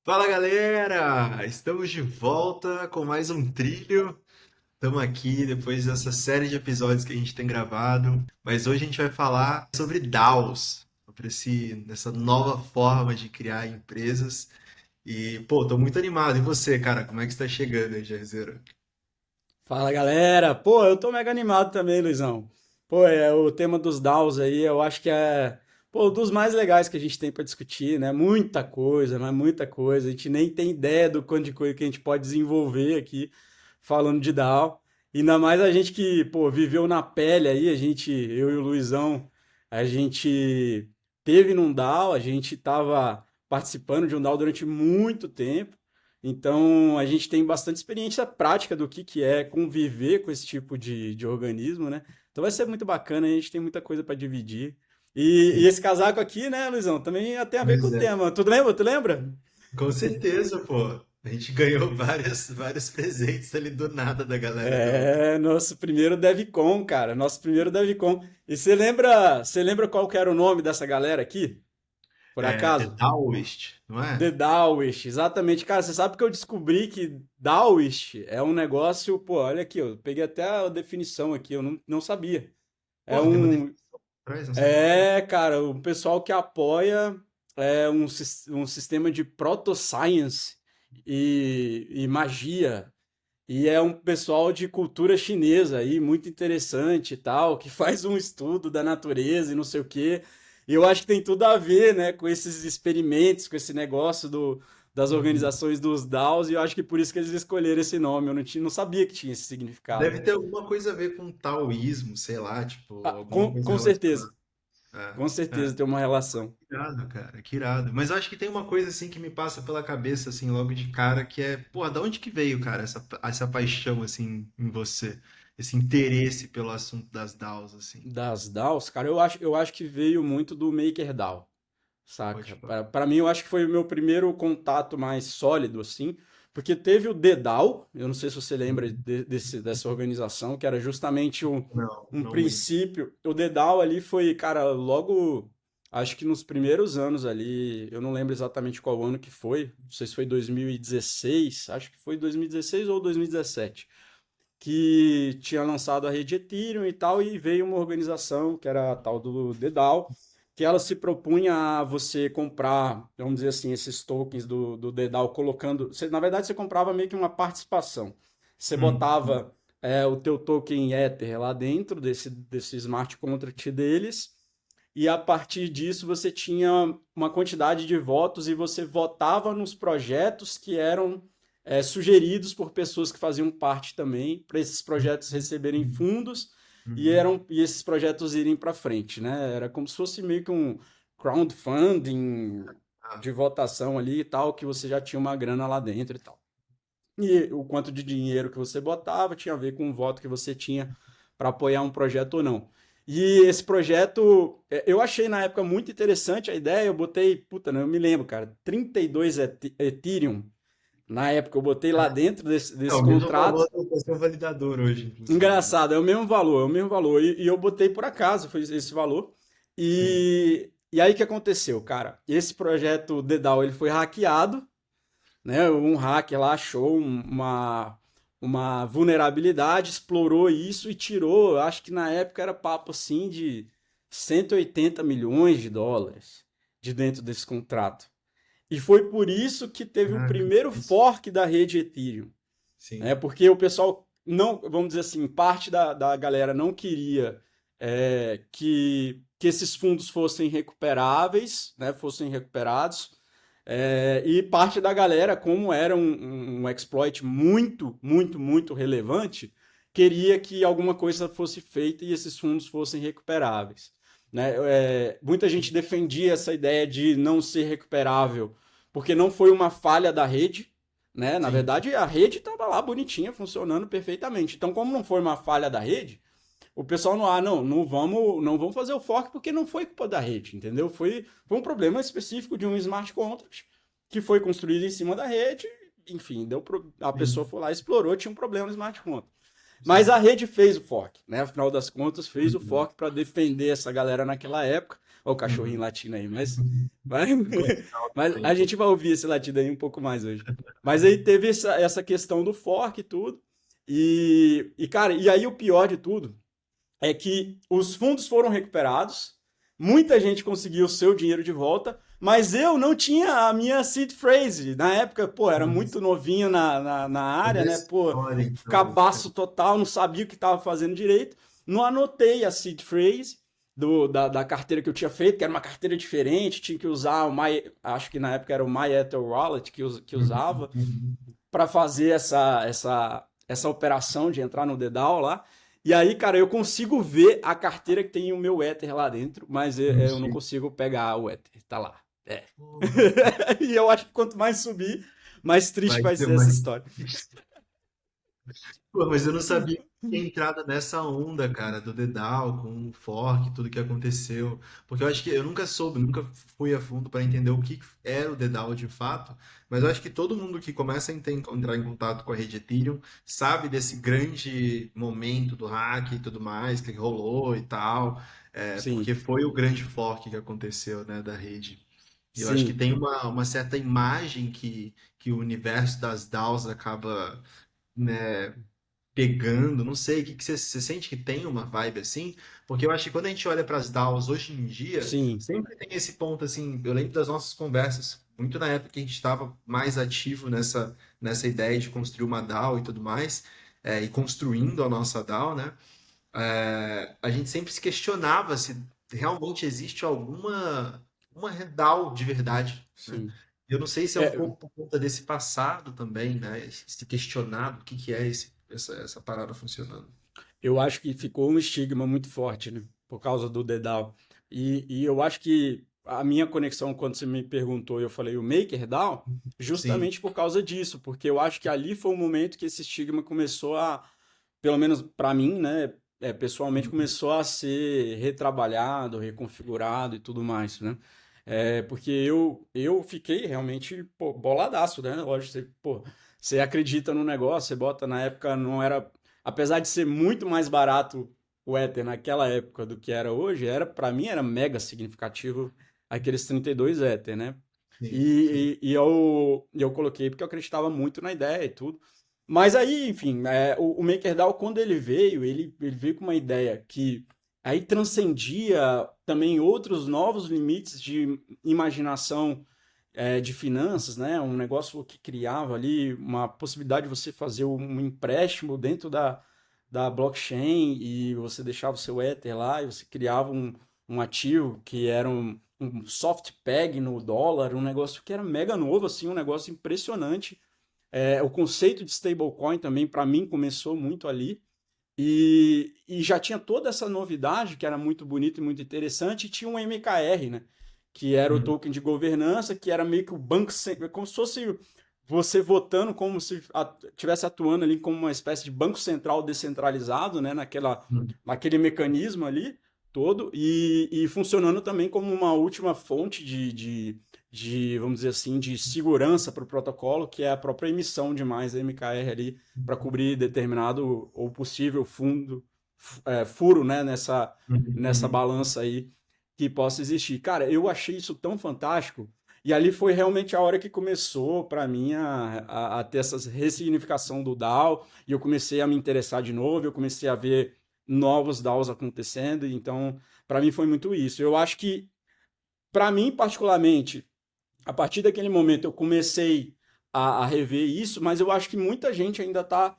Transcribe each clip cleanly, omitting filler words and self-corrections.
Fala galera! Estamos de volta com mais um trilho. Estamos aqui depois dessa série de episódios que a gente tem gravado, mas hoje a gente vai falar sobre DAOs, sobre essa nova forma de criar empresas. E, pô, tô muito animado. E você, cara, como é que está chegando aí, Jairzeiro? Fala galera, pô, eu tô mega animado também, Luizão. Pô, o tema dos DAOs aí, eu acho que é, pô, um dos mais legais que a gente tem pra discutir, né? Muita coisa, mas muita coisa. A gente nem tem ideia do quanto de coisa que a gente pode desenvolver aqui falando de DAO. Ainda mais a gente que, pô, viveu na pele aí, eu e o Luizão, a gente teve num DAO, a gente tava participando de um DAO durante muito tempo. Então, a gente tem bastante experiência prática do que é conviver com esse tipo de organismo, né? Então, vai ser muito bacana, a gente tem muita coisa para dividir. E esse casaco aqui, né, Luizão, também tem a ver com Pois o é. tema. Tu lembra? Tu lembra? Com certeza, pô. A gente ganhou vários presentes ali do nada da galera do. É, nosso primeiro DevCon, cara, nosso primeiro DevCon. E você lembra qual que era o nome dessa galera aqui, por The acaso? Taoist, não é? The Daoist, exatamente. Cara, você sabe que eu descobri que Daoist é um negócio, pô, olha aqui, eu peguei até a definição aqui, eu não sabia. É Pô, tem uma um, definição atrás, não sabia não. cara, o pessoal que apoia um sistema de proto-science e magia. E é um pessoal de cultura chinesa aí, muito interessante e tal, que faz um estudo da natureza e não sei o quê. E eu acho que tem tudo a ver, né, com esses experimentos, com esse negócio das Uhum. organizações dos DAOs, e eu acho que por isso que eles escolheram esse nome. Eu não sabia que tinha esse significado. Deve ter alguma coisa a ver com taoísmo, sei lá, tipo, Ah, alguma coisa com certeza, relacionada. com É, é. certeza tem uma relação. Que irado, cara, que irado. Mas eu acho que tem uma coisa assim que me passa pela cabeça, assim, logo de cara, que é, pô, da onde que veio, cara, essa paixão, assim, em você? Esse interesse pelo assunto das DAOs, assim. Das DAOs, cara, eu acho que veio muito do MakerDAO. Pode Saca? falar. Para mim, eu acho que foi o meu primeiro contato mais sólido, assim, porque teve o DDAO, eu não sei se você lembra dessa organização, que era justamente Não, um não muito. princípio. O DDAO ali foi, cara, logo, acho que nos primeiros anos ali, eu não lembro exatamente qual ano que foi, não sei se foi 2016, acho que foi 2016 ou 2017, que tinha lançado a rede Ethereum e tal, e veio uma organização que era a tal do DDAO, que ela se propunha a você comprar, vamos dizer assim, esses tokens do DDAO, colocando. Na verdade, você comprava meio que uma participação. Você Hum. botava o teu token Ether lá dentro desse smart contract deles, e a partir disso você tinha uma quantidade de votos e você votava nos projetos que eram sugeridos por pessoas que faziam parte também, para esses projetos receberem fundos Uhum. e esses projetos irem para frente, né? Era como se fosse meio que um crowdfunding Ah, de votação ali e tal, que você já tinha uma grana lá dentro e tal. E o quanto de dinheiro que você botava tinha a ver com o voto que você tinha para apoiar um projeto ou não. E esse projeto, eu achei na época muito interessante a ideia, eu botei, puta, não, eu me lembro, cara, 32 Ethereum. Na época eu botei lá dentro é desse o mesmo contrato. valor do seu validador hoje, inclusive, né? Engraçado, é o mesmo valor, é o mesmo valor. E eu botei por acaso, foi esse valor. Sim. E aí o que aconteceu, cara? Esse projeto DDAO, ele foi hackeado, né? Um hacker lá achou uma vulnerabilidade, explorou isso e tirou, acho que na época era papo assim de 180 milhões de dólares de dentro desse contrato. E foi por isso que teve o Caraca, primeiro isso. fork da rede Ethereum, né? Sim. Porque o pessoal não, vamos dizer assim, parte da galera não queria que esses fundos fossem recuperáveis, né? Fossem recuperados. E parte da galera, como era um exploit muito relevante, queria que alguma coisa fosse feita e esses fundos fossem recuperáveis. Né? Muita gente defendia essa ideia de não ser recuperável, porque não foi uma falha da rede. Né? Na Sim. verdade, a rede estava lá bonitinha, funcionando perfeitamente. Então, como não foi uma falha da rede, o pessoal não vamos fazer o fork porque não foi culpa da rede, entendeu? Foi um problema específico de um smart contract que foi construído em cima da rede, enfim, a pessoa Sim. foi lá, explorou, tinha um problema no smart contract. Mas a Sim. rede fez o fork, né? Afinal das contas, fez o Uhum. fork para defender essa galera naquela época, Olha o cachorrinho Uhum. latindo aí, mas, Coleção mas também. a gente vai ouvir esse latido aí um pouco mais hoje. Mas aí teve essa questão do fork e tudo. Cara, e aí o pior de tudo é que os fundos foram recuperados, muita gente conseguiu o seu dinheiro de volta, mas eu não tinha a minha seed phrase. Na época, pô, era muito Nossa, novinho na toda área, a né? Pô, história, então, cara. cabaço total, não sabia o que estava fazendo direito. Não anotei a seed phrase da carteira que eu tinha feito, que era uma carteira diferente, tinha que usar acho que na época era o MyEther Wallet que Uhum, usava uhum. para fazer essa operação de entrar no DDAO lá. E aí, cara, eu consigo ver a carteira que tem o meu Ether lá dentro, mas eu não Mentira. consigo pegar o Ether. Tá lá. É. Porra, E eu acho que quanto mais subir, mais triste vai vai ser ser essa mais. história. Pô, mas eu não sabia que tinha entrado nessa onda, cara, do Dedal, com o fork, tudo que aconteceu. Porque eu acho que eu nunca soube, nunca fui a fundo para entender o que era o Dedal de fato. Mas eu acho que todo mundo que começa a entrar em contato com a rede Ethereum sabe desse grande momento do hack e tudo mais que rolou e tal. Porque Sim, foi o grande fork que aconteceu, né, da rede. E eu acho que sim. tem uma certa imagem que o universo das DAOs acaba, né, pegando, não sei, que você sente que tem uma vibe assim? Porque eu acho que quando a gente olha para as DAOs hoje em dia, Sim. sempre tem esse ponto assim, eu lembro das nossas conversas, muito na época que a gente estava mais ativo nessa ideia de construir uma DAO e tudo mais, e construindo a nossa DAO, né? A gente sempre se questionava se realmente existe alguma uma DAO de verdade, né? Sim. Eu não sei se é um É, pouco por conta desse passado também, né? Se questionado o que que é essa parada funcionando. eu acho que ficou um estigma muito forte, né? Por causa do DDAO. E eu acho que a minha conexão, quando você me perguntou, eu falei o MakerDAO, Sim. justamente por causa disso, porque eu acho que ali foi o momento que esse estigma começou a, pelo menos para mim, né? Pessoalmente, começou a ser retrabalhado, reconfigurado e tudo mais, né? Porque eu fiquei realmente, pô, boladaço, né? Lógico, você acredita no negócio, você bota na época, não era. Apesar de ser muito mais barato o Ether naquela época do que era hoje, para mim era mega significativo aqueles 32 Ether, né? Sim, sim. E eu coloquei porque eu acreditava muito na ideia e tudo. Mas aí, enfim, o MakerDAO, quando ele veio com uma ideia que aí transcendia também outros novos limites de imaginação, de finanças, né? Um negócio que criava ali uma possibilidade de você fazer um empréstimo dentro da blockchain e você deixava o seu Ether lá e você criava um ativo que era um soft peg no dólar, um negócio que era mega novo, assim, um negócio impressionante. O conceito de stablecoin também, para mim, começou muito ali. E já tinha toda essa novidade, que era muito bonito e muito interessante, e tinha um MKR, né? Que era o Uhum. token de governança, que era meio que o banco, como se fosse você votando como se tivesse atuando ali como uma espécie de banco central descentralizado, né? Uhum. Naquele mecanismo ali todo, e funcionando também como uma última fonte de, vamos dizer assim, de segurança para o protocolo, que é a própria emissão de mais MKR ali para cobrir determinado ou possível furo, né, nessa Uhum. balança aí que possa existir. Cara, eu achei isso tão fantástico. E ali foi realmente a hora que começou para mim a ter essa ressignificação do DAO, e eu comecei a me interessar de novo, eu comecei a ver novos DAOs acontecendo, então para mim foi muito isso. Eu acho que, para mim particularmente, a partir daquele momento eu comecei a rever isso, mas eu acho que muita gente ainda está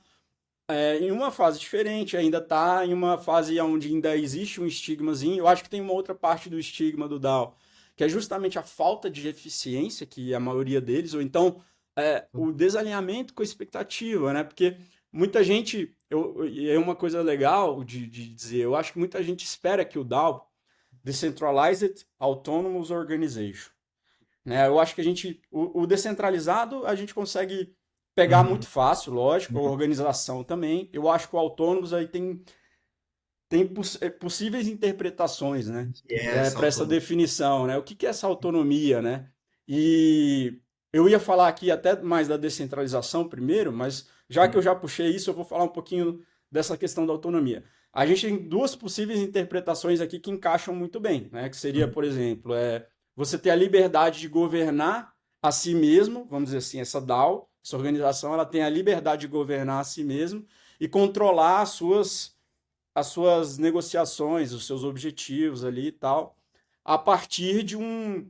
em uma fase diferente, ainda está em uma fase onde ainda existe um estigmazinho. Eu acho que tem uma outra parte do estigma do DAO, que é justamente a falta de eficiência, que a maioria deles, ou então o desalinhamento com a expectativa, né? Porque muita gente, e é uma coisa legal de dizer, eu acho que muita gente espera que o DAO, Decentralized Autonomous Organization, né? Eu acho que o descentralizado a gente consegue pegar Uhum. muito fácil, lógico, a Uhum. organização também. Eu acho que o autônomos aí tem possíveis interpretações, né? Que é essa Para essa autonomia. definição, né? O que é essa autonomia, né? E eu ia falar aqui até mais da descentralização primeiro, mas já que eu já puxei isso, eu vou falar um pouquinho dessa questão da autonomia. a gente tem duas possíveis interpretações aqui que encaixam muito bem, né? Que seria, por exemplo, você ter a liberdade de governar a si mesmo, vamos dizer assim, essa DAO, essa organização, ela tem a liberdade de governar a si mesmo e controlar as suas negociações, os seus objetivos ali e tal, a partir de um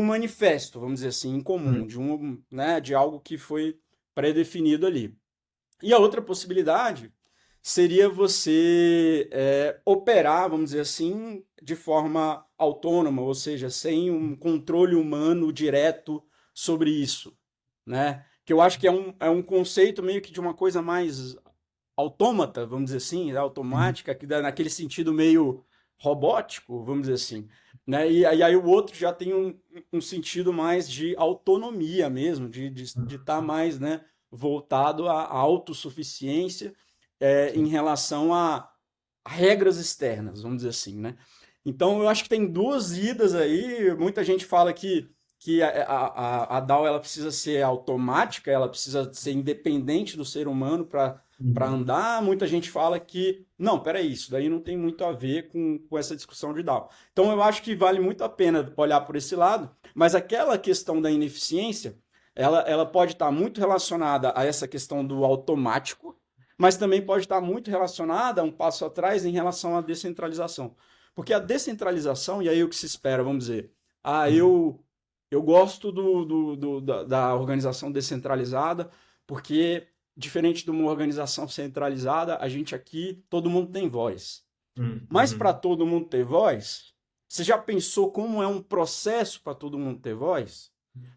manifesto, vamos dizer assim, em comum, Hum, de algo que foi pré-definido ali. E a outra possibilidade seria você operar, vamos dizer assim, de forma autônoma, ou seja, sem um controle humano direto sobre isso, né? Que eu acho que é um conceito meio que de uma coisa mais autômata, vamos dizer assim, né, uhum, automática, que dá naquele sentido meio robótico, vamos dizer assim, né? E aí o outro já tem um sentido mais de autonomia mesmo, de estar mais, né, voltado à autossuficiência em sim. relação a regras externas, vamos dizer assim, né? Então eu acho que tem duas idas aí. Muita gente fala que a DAO ela precisa ser automática, ela precisa ser independente do ser humano para Uhum, andar. Muita gente fala que, não, peraí, isso daí não tem muito a ver com essa discussão de DAO. Então eu acho que vale muito a pena olhar por esse lado, mas aquela questão da ineficiência, ela pode estar muito relacionada a essa questão do automático, mas também pode estar muito relacionada a um passo atrás em relação à descentralização. Porque a descentralização, e aí o que se espera, vamos dizer, uhum. eu gosto da organização descentralizada, porque, diferente de uma organização centralizada, a gente aqui, todo mundo tem voz. Mas para Uhum. todo mundo ter voz, você já pensou como é um processo para todo mundo ter voz?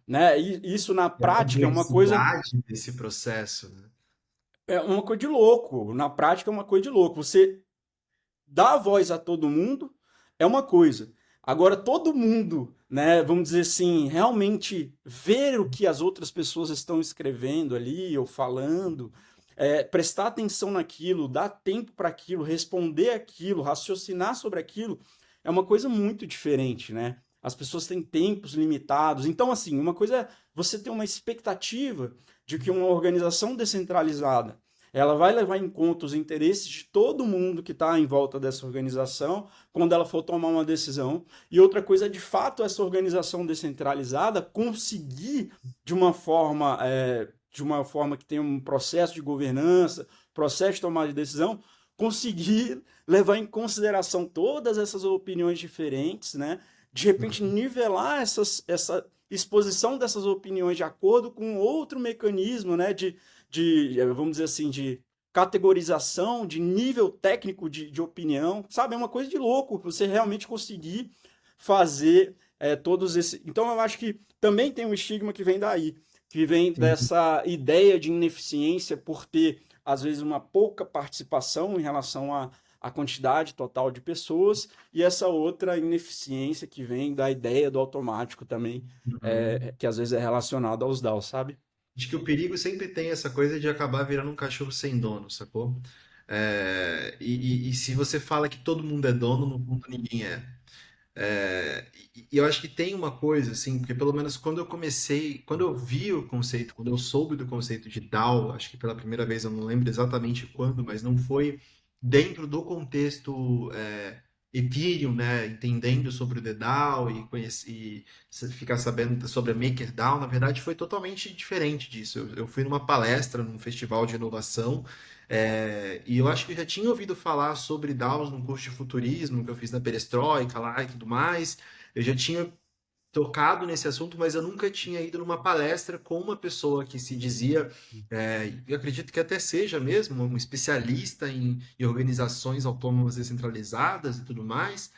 Né? E isso na E a prática complexidade desse processo, né? é uma coisa de louco. Na prática é uma coisa de louco. Você dar voz a todo mundo é uma coisa. Agora, todo mundo, né, vamos dizer assim, realmente ver o que as outras pessoas estão escrevendo ali ou falando, prestar atenção naquilo, dar tempo para aquilo, responder aquilo, raciocinar sobre aquilo, é uma coisa muito diferente, né? As pessoas têm tempos limitados. Então, assim, uma coisa é você ter uma expectativa de que uma organização descentralizada ela vai levar em conta os interesses de todo mundo que está em volta dessa organização quando ela for tomar uma decisão. E outra coisa é, de fato, essa organização descentralizada conseguir, de uma forma que tenha um processo de governança, processo de tomada de decisão, conseguir levar em consideração todas essas opiniões diferentes, né? De repente, Uhum. nivelar essa exposição dessas opiniões de acordo com outro mecanismo, né? Vamos dizer assim, de categorização, de nível técnico de opinião, sabe? É uma coisa de louco você realmente conseguir fazer todos esses. Então, eu acho que também tem um estigma que vem daí, que vem Sim. dessa ideia de ineficiência por ter, às vezes, uma pouca participação em relação à quantidade total de pessoas, e essa outra ineficiência que vem da ideia do automático também, Uhum. que às vezes é relacionada aos DAOs, sabe? Acho que o perigo sempre tem essa coisa de acabar virando um cachorro sem dono, sacou? E se você fala que todo mundo é dono, no fundo ninguém é. E eu acho que tem uma coisa, assim, porque pelo menos quando eu comecei, quando eu vi o conceito, quando eu soube do conceito de DAO, acho que pela primeira vez, eu não lembro exatamente quando, mas não foi dentro do contexto Ethereum, né, entendendo sobre o The DAO e ficar sabendo sobre a MakerDAO, na verdade foi totalmente diferente disso. Eu fui numa palestra num festival de inovação e eu acho que eu já tinha ouvido falar sobre DAOs num curso de futurismo que eu fiz na Perestroika lá e tudo mais. Eu já tinha tocado nesse assunto, mas eu nunca tinha ido numa palestra com uma pessoa que se dizia, eu acredito que até seja mesmo, um especialista em organizações autônomas descentralizadas e tudo mais.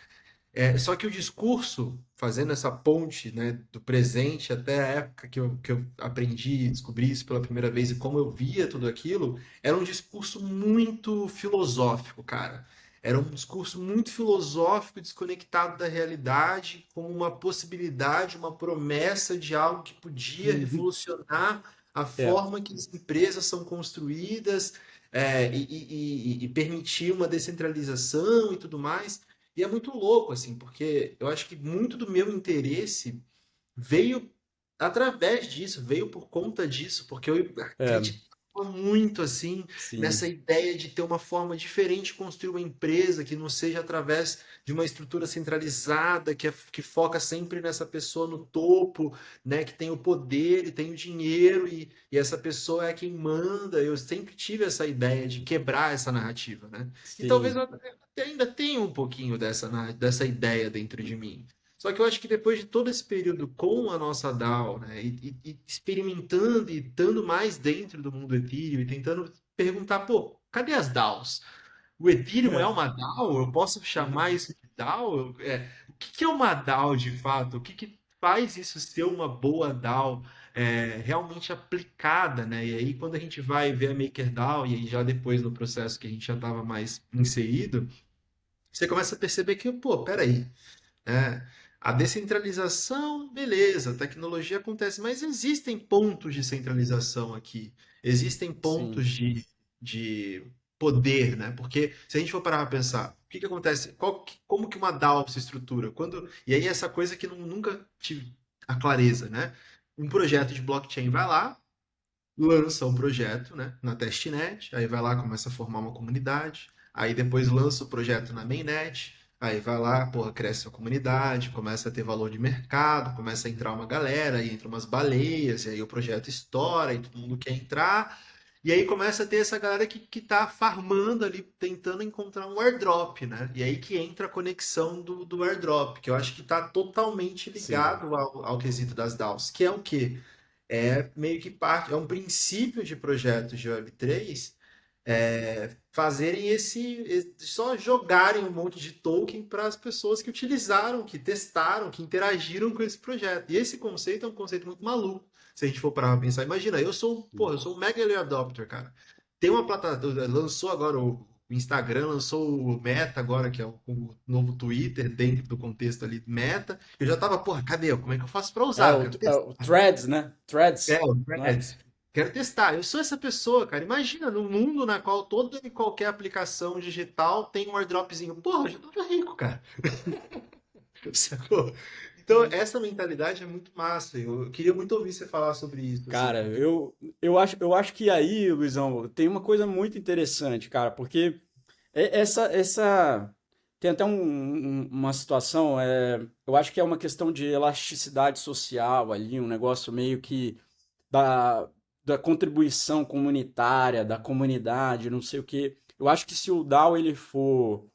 Só que o discurso, fazendo essa ponte, né, do presente até a época que eu aprendi e descobri isso pela primeira vez e como eu via tudo aquilo, era um discurso muito filosófico, cara. Era um discurso muito filosófico, desconectado da realidade, com uma possibilidade, uma promessa de algo que podia Uhum. revolucionar a É, forma que as empresas são construídas, e permitir uma descentralização e tudo mais. E é muito louco, assim, porque eu acho que muito do meu interesse veio através disso, veio por conta disso, porque eu é, acreditava fala muito assim Sim, nessa ideia de ter uma forma diferente de construir uma empresa que não seja através de uma estrutura centralizada, que foca sempre nessa pessoa no topo, né, que tem o poder e tem o dinheiro e essa pessoa é quem manda. Eu sempre tive essa ideia de quebrar essa narrativa, né? E talvez sim, eu até ainda tenha um pouquinho dessa ideia dentro de mim. Só que eu acho que depois de todo esse período com a nossa DAO, né, e experimentando e estando mais dentro do mundo Ethereum e tentando perguntar, pô, cadê as DAOs? O Ethereum é uma DAO? Eu posso chamar isso de DAO? O que que é uma DAO de fato? O que que faz isso ser uma boa DAO realmente aplicada, né? E aí quando a gente vai ver a MakerDAO e aí já depois no processo que a gente já estava mais inserido, você começa a perceber que, pô, peraí, né? A descentralização, beleza, a tecnologia acontece, mas existem pontos de centralização aqui, existem sim, pontos de poder, né? Porque se a gente for parar para pensar, o que que acontece? Como que uma DAO se estrutura? E aí essa coisa que nunca tive a clareza, né? Um projeto de blockchain vai lá, lança um projeto, né, na testnet, aí vai lá, começa a formar uma comunidade, aí depois lança o projeto na mainnet, aí vai lá, porra, cresce a comunidade, começa a ter valor de mercado, começa a entrar uma galera, aí entra umas baleias, e aí o projeto estoura, e todo mundo quer entrar, e aí começa a ter essa galera que tá farmando ali, tentando encontrar um airdrop, né? E aí que entra a conexão do airdrop, que eu acho que tá totalmente sim, ligado ao quesito das DAOs, que é o quê? É meio que parte, é um princípio de projetos de Web3 fazerem só jogarem um monte de token para as pessoas que utilizaram, que testaram, que interagiram com esse projeto. E esse conceito é um conceito muito maluco, se a gente for parar pra pensar. Imagina, sim. eu sou um mega early adopter, cara. Tem uma plataforma, lançou agora o Instagram, lançou o Meta agora, que é o novo Twitter, dentro do contexto ali Meta. Eu já tava, porra, cadê? Como é que eu faço para É usar? Eu o, quero é testar. o Threads, né? Threads, O não é? Threads. Quero testar. Eu sou essa pessoa, cara. Imagina, num mundo na qual toda e qualquer aplicação digital tem um airdropzinho. Porra, eu já tava rico, cara. Sacou? Então, essa mentalidade é muito massa. Eu queria muito ouvir você falar sobre isso, assim. Cara, eu acho que aí, Luizão, tem uma coisa muito interessante, cara, porque tem até uma situação, eu acho que é uma questão de elasticidade social ali, um negócio meio que da, da contribuição comunitária, da comunidade, não sei o quê. Eu acho que se o DAO ele for,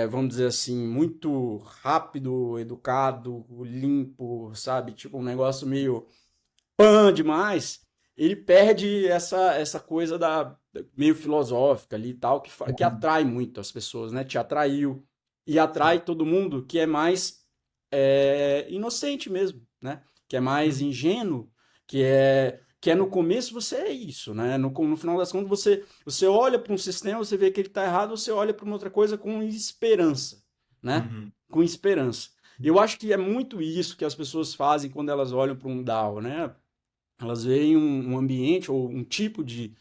vamos dizer assim, muito rápido, educado, limpo, sabe? Tipo um negócio meio pan demais, ele perde essa coisa meio filosófica ali e tal, que atrai muito as pessoas, né? Te atraiu e atrai todo mundo que é mais inocente mesmo, né? Que é mais Uhum. ingênuo, que é no começo você é isso, né? No final das contas você olha para um sistema, você vê que ele está errado, você olha para uma outra coisa com esperança, né? Uhum. Com esperança. Eu acho que é muito isso que as pessoas fazem quando elas olham para um DAO, né? Elas veem um ambiente ou um tipo de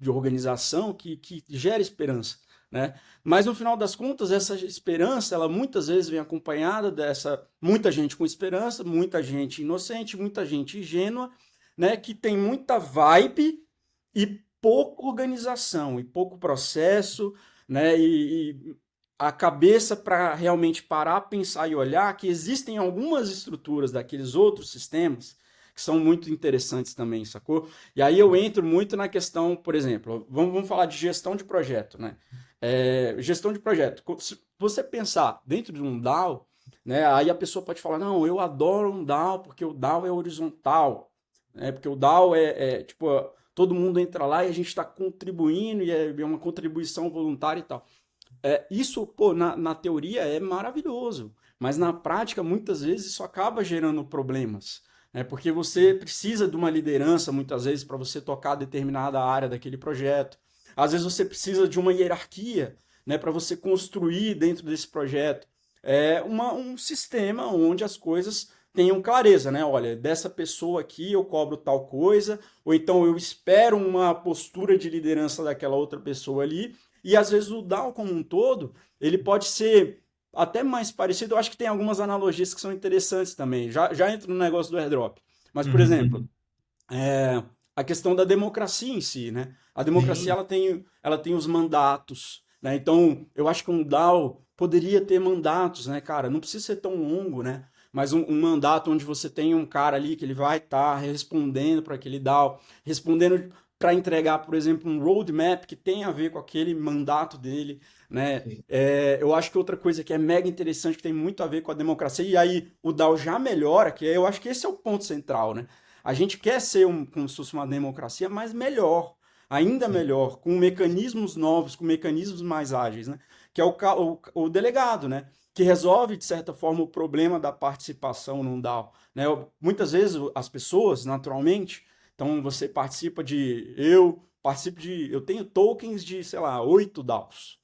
organização que gera esperança, né? Mas no final das contas, essa esperança, ela muitas vezes vem acompanhada dessa muita gente com esperança, muita gente inocente, muita gente ingênua, né? Que tem muita vibe e pouca organização e pouco processo, né? E a cabeça para realmente parar, pensar e olhar que existem algumas estruturas daqueles outros sistemas que são muito interessantes também, sacou? E aí eu entro muito na questão, por exemplo, vamos falar de gestão de projeto, né? Gestão de projeto. Se você pensar dentro de um DAO, né, aí a pessoa pode falar, não, eu adoro um DAO porque o DAO é horizontal, né? Porque o DAO tipo, todo mundo entra lá e a gente está contribuindo e é uma contribuição voluntária e tal. Isso, pô, na teoria é maravilhoso, mas na prática, muitas vezes, isso acaba gerando problemas, né? Porque você precisa de uma liderança, muitas vezes, para você tocar determinada área daquele projeto. Às vezes, você precisa de uma hierarquia, né, para você construir dentro desse projeto um sistema onde as coisas tenham clareza, né? Olha, dessa pessoa aqui eu cobro tal coisa, ou então eu espero uma postura de liderança daquela outra pessoa ali, e às vezes o DAO como um todo, ele pode ser até mais parecido. Eu acho que tem algumas analogias que são interessantes também. Já entro no negócio do airdrop. Mas, por exemplo, Uhum. é, a questão da democracia em si, né? A democracia Sim, ela tem os mandatos, né? Então, eu acho que um DAO poderia ter mandatos, né, cara? Não precisa ser tão longo, né? Mas um mandato onde você tem um cara ali que ele vai estar respondendo para aquele DAO, respondendo para entregar, por exemplo, um roadmap que tem a ver com aquele mandato dele, né? sim, Eu acho que outra coisa que é mega interessante, que tem muito a ver com a democracia, e aí o DAO já melhora, que eu acho que esse é o ponto central, né? A gente quer ser como se fosse uma democracia, mas melhor, ainda sim, melhor, com mecanismos novos, com mecanismos mais ágeis, né? Que é o delegado, né? Que resolve, de certa forma, o problema da participação num DAO. Né? Muitas vezes as pessoas, naturalmente, então você participa de. Eu participo de. Eu tenho tokens de, sei lá, 8 DAOs.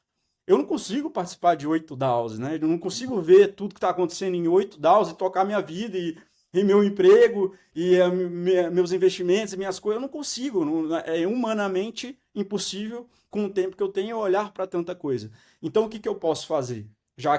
Eu não consigo participar de 8 DAOs, né? Eu não consigo ver tudo que está acontecendo em 8 DAOs e tocar minha vida e meu emprego e meus investimentos e minhas coisas. Eu não consigo. É humanamente impossível, com o tempo que eu tenho, olhar para tanta coisa. Então, o que, que eu posso fazer? Já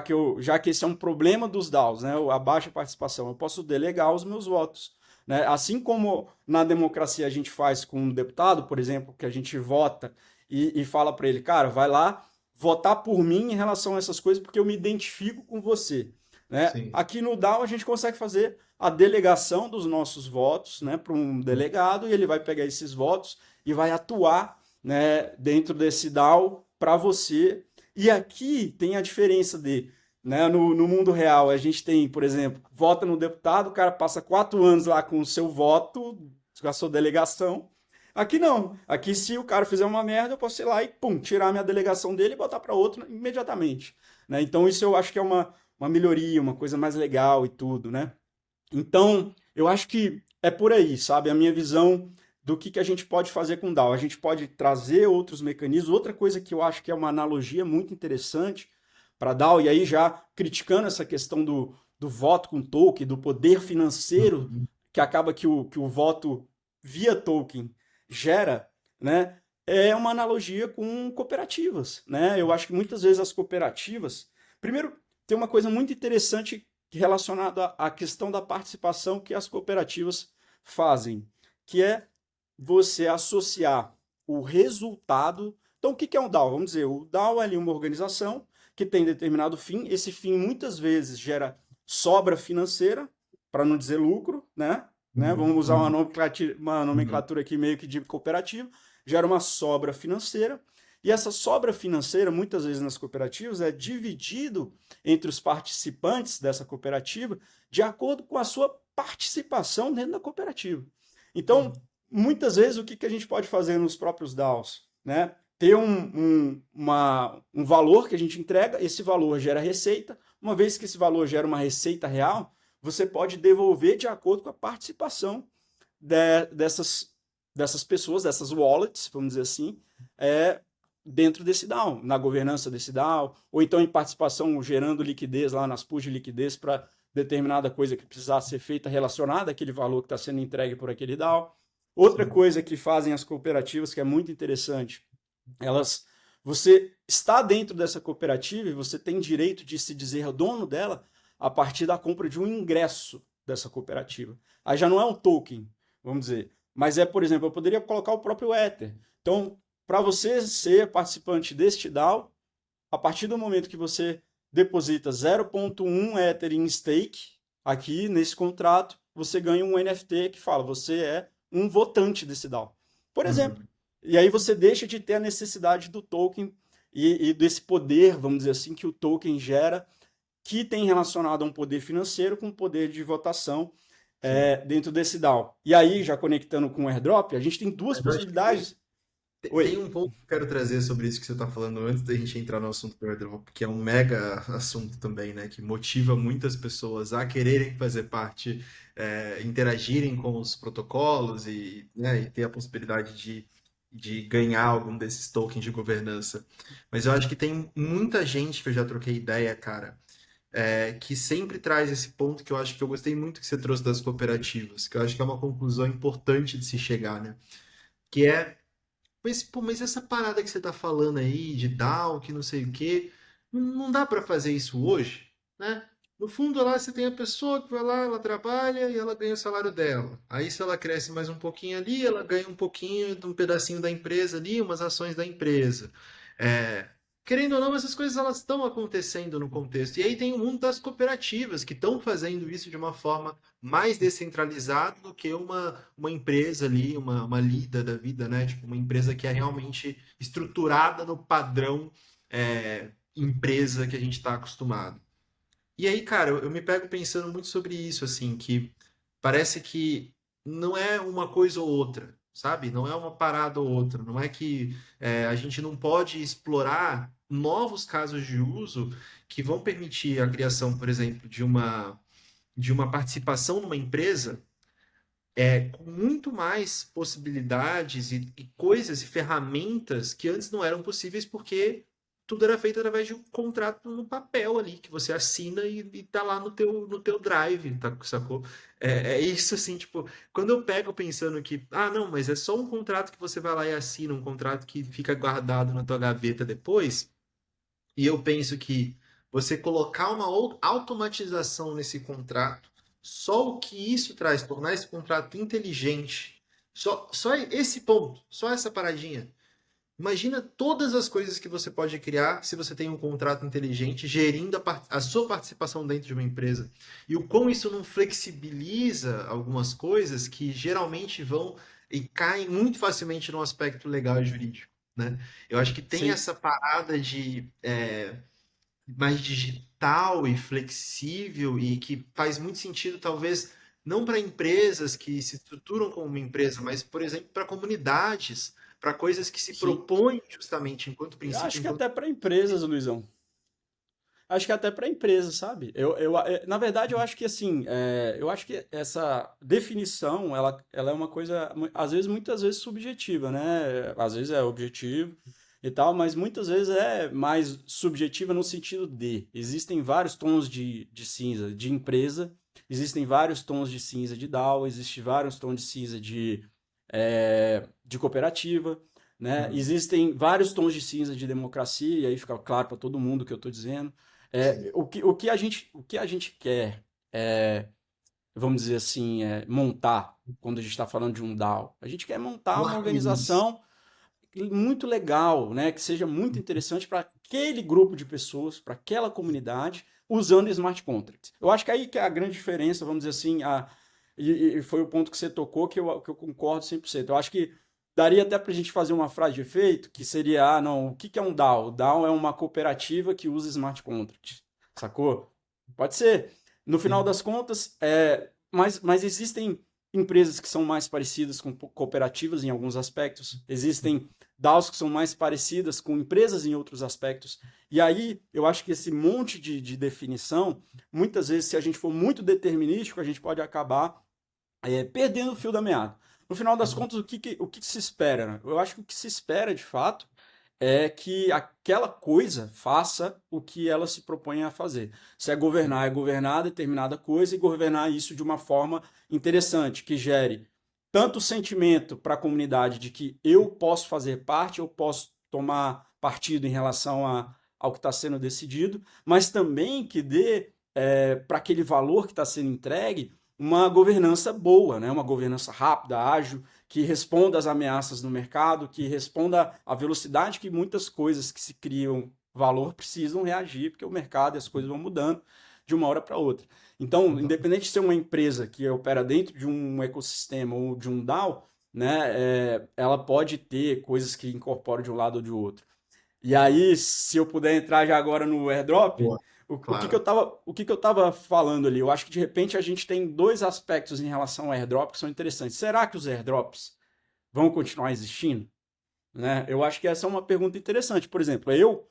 que esse é um problema dos DAOs, né? A baixa participação, eu posso delegar os meus votos. Né? Assim como na democracia a gente faz com um deputado, por exemplo, que a gente vota e fala para ele, cara, vai lá votar por mim em relação a essas coisas porque eu me identifico com você. Né? sim. Aqui no DAO a gente consegue fazer a delegação dos nossos votos, né, para um delegado e ele vai pegar esses votos e vai atuar, né, dentro desse DAO para você. E aqui tem a diferença de, né, no mundo real a gente tem, por exemplo, vota no deputado, o cara passa 4 anos lá com o seu voto, com a sua delegação. Aqui não. Aqui, se o cara fizer uma merda, eu posso ir lá e, pum, tirar a minha delegação dele e botar para outro imediatamente. Né? Então, isso eu acho que é uma melhoria, uma coisa mais legal e tudo, né? Então, eu acho que é por aí, sabe? A minha visão do que a gente pode fazer com o DAO. A gente pode trazer outros mecanismos. Outra coisa que eu acho que é uma analogia muito interessante para DAO, e aí já criticando essa questão do voto com token, do poder financeiro, Uhum. que acaba que o voto via token gera, né? É uma analogia com cooperativas, né? Eu acho que muitas vezes as cooperativas, primeiro, tem uma coisa muito interessante relacionada à questão da participação que as cooperativas fazem, que é você associar o resultado. Então, o que é um DAO? Vamos dizer, o DAO é ali uma organização que tem determinado fim. Esse fim muitas vezes gera sobra financeira, para não dizer lucro, né? Uhum. Vamos usar uma Uhum. nomenclatura, uma Uhum. nomenclatura aqui meio que de cooperativa, gera uma sobra financeira. E essa sobra financeira, muitas vezes nas cooperativas, é dividido entre os participantes dessa cooperativa de acordo com a sua participação dentro da cooperativa. Então, Uhum. muitas vezes, o que a gente pode fazer nos próprios DAOs? Né? Ter um valor que a gente entrega, esse valor gera receita. Uma vez que esse valor gera uma receita real, você pode devolver de acordo com a participação dessas pessoas, dessas wallets, vamos dizer assim, dentro desse DAO, na governança desse DAO, ou então em participação gerando liquidez lá nas pools de liquidez para determinada coisa que precisar ser feita relacionada àquele valor que está sendo entregue por aquele DAO. Outra Sim. coisa que fazem as cooperativas, que é muito interessante, você está dentro dessa cooperativa e você tem direito de se dizer dono dela a partir da compra de um ingresso dessa cooperativa. Aí já não é um token, vamos dizer, mas por exemplo, eu poderia colocar o próprio Ether. Então, para você ser participante deste DAO, a partir do momento que você deposita 0,1 Ether em stake, aqui nesse contrato, você ganha um NFT que fala, você é um votante desse DAO. Por exemplo. Uhum. E aí você deixa de ter a necessidade do token e desse poder, vamos dizer assim, que o token gera, que tem relacionado a um poder financeiro com um poder de votação Sim. dentro desse DAO. E aí, já conectando com o airdrop, a gente tem duas Mas eu acho que tem, possibilidades. tem Oi. um ponto que eu quero trazer sobre isso que você está falando antes da gente entrar no assunto do airdrop, que é um mega assunto também, né? Que motiva muitas pessoas a quererem fazer parte, interagirem com os protocolos e, né, e ter a possibilidade de ganhar algum desses tokens de governança. Mas eu acho que tem muita gente que eu já troquei ideia, cara, que sempre traz esse ponto que eu acho que eu gostei muito que você trouxe das cooperativas, que eu acho que é uma conclusão importante de se chegar, né? Que é, mas, pô, mas essa parada que você tá falando aí de DAO, que não sei o quê, não dá para fazer isso hoje, né? No fundo, lá você tem a pessoa que vai lá, ela trabalha e ela ganha o salário dela. Aí, se ela cresce mais um pouquinho ali, ela ganha um pouquinho de um pedacinho da empresa ali, umas ações da empresa. É, querendo ou não, essas coisas elas estão acontecendo no contexto. E aí tem o mundo das cooperativas que estão fazendo isso de uma forma mais descentralizada do que uma empresa ali, uma lida da vida, né? Tipo, uma empresa que é realmente estruturada no padrão empresa que a gente está acostumado. E aí, cara, eu me pego pensando muito sobre isso, assim, que parece que não é uma coisa ou outra, sabe? Não é uma parada ou outra. Não é que a gente não pode explorar novos casos de uso que vão permitir a criação, por exemplo, de uma participação numa empresa com muito mais possibilidades e coisas e ferramentas que antes não eram possíveis porque tudo era feito através de um contrato no papel ali, que você assina e tá lá no teu drive, tá, sacou? É isso assim, tipo, quando eu pego pensando que, não, mas é só um contrato que você vai lá e assina, um contrato que fica guardado na tua gaveta depois, e eu penso que você colocar uma automatização nesse contrato, só o que isso traz, tornar esse contrato inteligente, só esse ponto, só essa paradinha. Imagina todas as coisas que você pode criar se você tem um contrato inteligente gerindo a sua participação dentro de uma empresa. E o quão isso não flexibiliza algumas coisas que geralmente vão e caem muito facilmente no aspecto legal e jurídico, né? Eu acho que tem Sim. essa parada de mais digital e flexível e que faz muito sentido, talvez, não para empresas que se estruturam como uma empresa, mas, por exemplo, para comunidades, para coisas que se Sim. propõem justamente enquanto Eu princípio, acho que enquanto. até para empresas, Luizão. Acho que até para empresa, sabe? Na verdade, eu acho que assim, eu acho que essa definição, ela é uma coisa, às vezes, muitas vezes subjetiva, né? Às vezes é objetivo e tal, mas muitas vezes é mais subjetiva no sentido de existem vários tons de cinza de empresa, existem vários tons de cinza de DAO, existem vários tons de cinza de cooperativa, né? Uhum. Existem vários tons de cinza de democracia, e aí fica claro para todo mundo o que eu estou dizendo. Sim. O que a gente quer, é, vamos dizer assim, montar quando a gente está falando de um DAO? A gente quer montar Um uma arco-íris. organização muito legal, né, que seja muito interessante para aquele grupo de pessoas, para aquela comunidade, usando smart contracts. Eu acho que aí que é a grande diferença, vamos dizer assim, e foi o ponto que você tocou que eu concordo 100%. Eu acho que daria até para a gente fazer uma frase de efeito, que seria, não, o que que é um DAO? O DAO é uma cooperativa que usa smart contracts, sacou? Pode ser. No final Sim. das contas, mas existem empresas que são mais parecidas com cooperativas em alguns aspectos, existem DAOs que são mais parecidas com empresas em outros aspectos. E aí, eu acho que esse monte de definição, muitas vezes, se a gente for muito determinístico, a gente pode acabar perdendo o fio da meada. No final das Uhum. contas, o que se espera? Né? Eu acho que o que se espera, de fato, é que aquela coisa faça o que ela se propõe a fazer. Se é governar determinada coisa e governar isso de uma forma interessante, que gere tanto o sentimento para a comunidade de que eu posso fazer parte, eu posso tomar partido em relação ao que está sendo decidido, mas também que dê para aquele valor que está sendo entregue uma governança boa, né? Uma governança rápida, ágil, que responda às ameaças no mercado, que responda à velocidade que muitas coisas que se criam valor precisam reagir, porque o mercado e as coisas vão mudando de uma hora para outra. Então, Então, independente de ser uma empresa que opera dentro de um ecossistema ou de um DAO, né, ela pode ter coisas que incorporam de um lado ou de outro. E aí, se eu puder entrar já agora no airdrop, boa. o que que eu Claro. tava, o que que eu tava falando ali? Eu acho que de repente a gente tem dois aspectos em relação ao airdrop que são interessantes. Será que os airdrops vão continuar existindo? Né? Eu acho que essa é uma pergunta interessante. Por exemplo, eu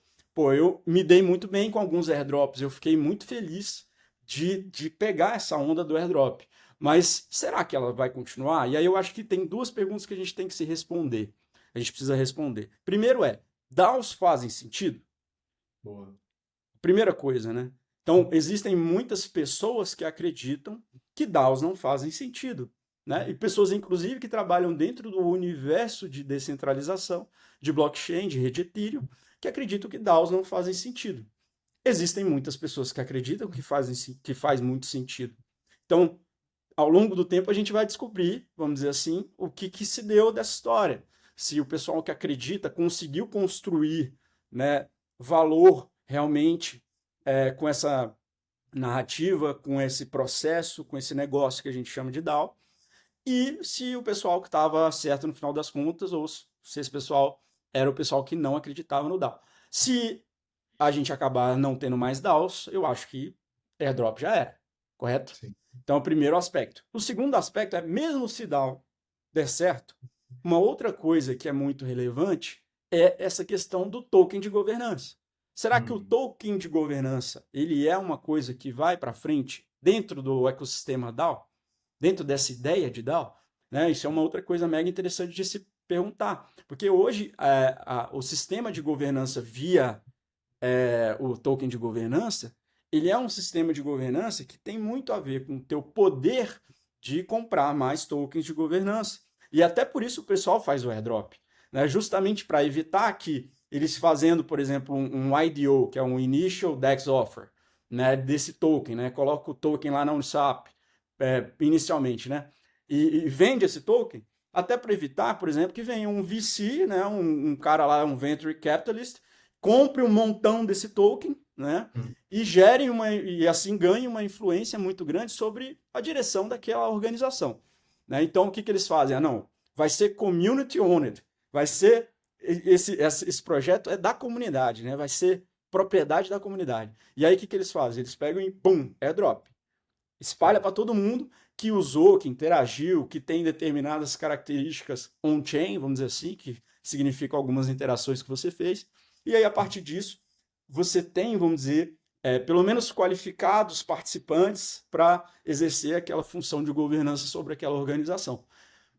me dei muito bem com alguns airdrops, eu fiquei muito feliz de pegar essa onda do airdrop. Mas será que ela vai continuar? E aí eu acho que tem duas perguntas que a gente tem que se responder. A gente precisa responder. Primeiro DAOs fazem sentido? Boa. Primeira coisa, né? Então, existem muitas pessoas que acreditam que DAOs não fazem sentido, né? E pessoas, inclusive, que trabalham dentro do universo de descentralização, de blockchain, de rede Ethereum, que acreditam que DAOs não fazem sentido. Existem muitas pessoas que acreditam que faz muito sentido. Então, ao longo do tempo, a gente vai descobrir, vamos dizer assim, o que se deu dessa história. Se o pessoal que acredita conseguiu construir, né, valor realmente com essa narrativa, com esse processo, com esse negócio que a gente chama de DAO, e se o pessoal que estava certo no final das contas, ou se esse pessoal era o pessoal que não acreditava no DAO. Se a gente acabar não tendo mais DAOs, eu acho que airdrop já era, correto? Sim. Então, o primeiro aspecto. O segundo aspecto é, mesmo se DAO der certo, uma outra coisa que é muito relevante é essa questão do token de governança. Será que o Hum, token de governança ele é uma coisa que vai para frente dentro do ecossistema DAO? Dentro dessa ideia de DAO? Né? Isso é uma outra coisa mega interessante de se perguntar. Porque hoje o sistema de governança via o token de governança, ele é um sistema de governança que tem muito a ver com o teu poder de comprar mais tokens de governança. E até por isso o pessoal faz o airdrop, né? Justamente para evitar que eles fazendo, por exemplo, um IDO, que é um Initial Dex Offer, né, desse token, né? Coloca o token lá na Uniswap, inicialmente, né? E vende esse token, até para evitar, por exemplo, que venha um VC, né, um cara lá, um Venture Capitalist, compre um montão desse token, né? hum. E assim ganhe uma influência muito grande sobre a direção daquela organização. Né? Então, o que eles fazem? Não, vai ser community owned, vai ser esse projeto é da comunidade, né? Vai ser propriedade da comunidade. E aí, o que eles fazem? Eles pegam e, pum, airdrop. Espalha para todo mundo que usou, que interagiu, que tem determinadas características on-chain, vamos dizer assim, que significam algumas interações que você fez. E aí, a partir disso, você tem, vamos dizer, pelo menos qualificados participantes para exercer aquela função de governança sobre aquela organização.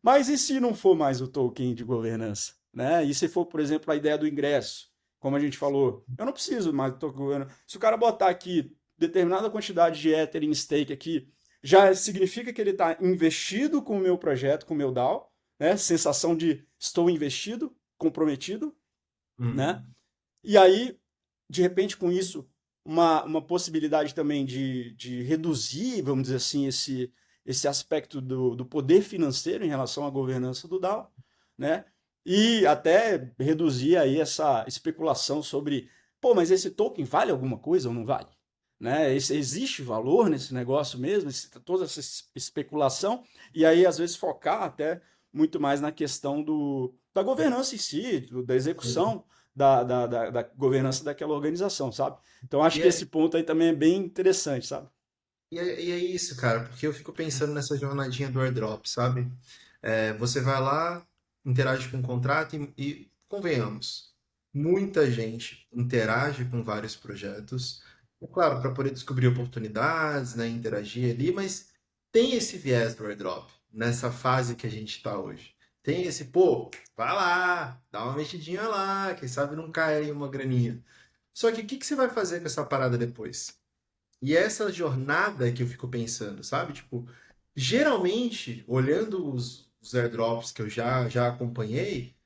Mas e se não for mais o token de governança? Né? E se for, por exemplo, a ideia do ingresso? Como a gente falou, eu não preciso mais do token de governança. Se o cara botar aqui determinada quantidade de Ether em stake aqui, já significa que ele está investido com o meu projeto, com o meu DAO, né? Sensação de estou investido, comprometido, né? Uhum. E aí, de repente, com isso, uma possibilidade também de reduzir, vamos dizer assim, esse aspecto do poder financeiro em relação à governança do DAO, né? E até reduzir aí essa especulação sobre, pô, mas esse token vale alguma coisa ou não vale? Né? Existe valor nesse negócio mesmo, toda essa especulação, e aí às vezes focar até muito mais na questão da governança em si, da execução da governança daquela organização, sabe? Então acho E que é, esse ponto aí também é bem interessante, sabe? e é isso, cara, porque eu fico pensando nessa jornadinha do airdrop, sabe? Você vai lá, interage com o contrato e convenhamos, muita gente interage com vários projetos, é claro, para poder descobrir oportunidades, né, interagir ali, mas tem esse viés do airdrop nessa fase que a gente está hoje. Tem esse, pô, vai lá, dá uma mexidinha lá, quem sabe não cai aí uma graninha. Só que o que que você vai fazer com essa parada depois? E essa jornada que eu fico pensando, sabe? Tipo, geralmente, olhando os airdrops que eu já acompanhei,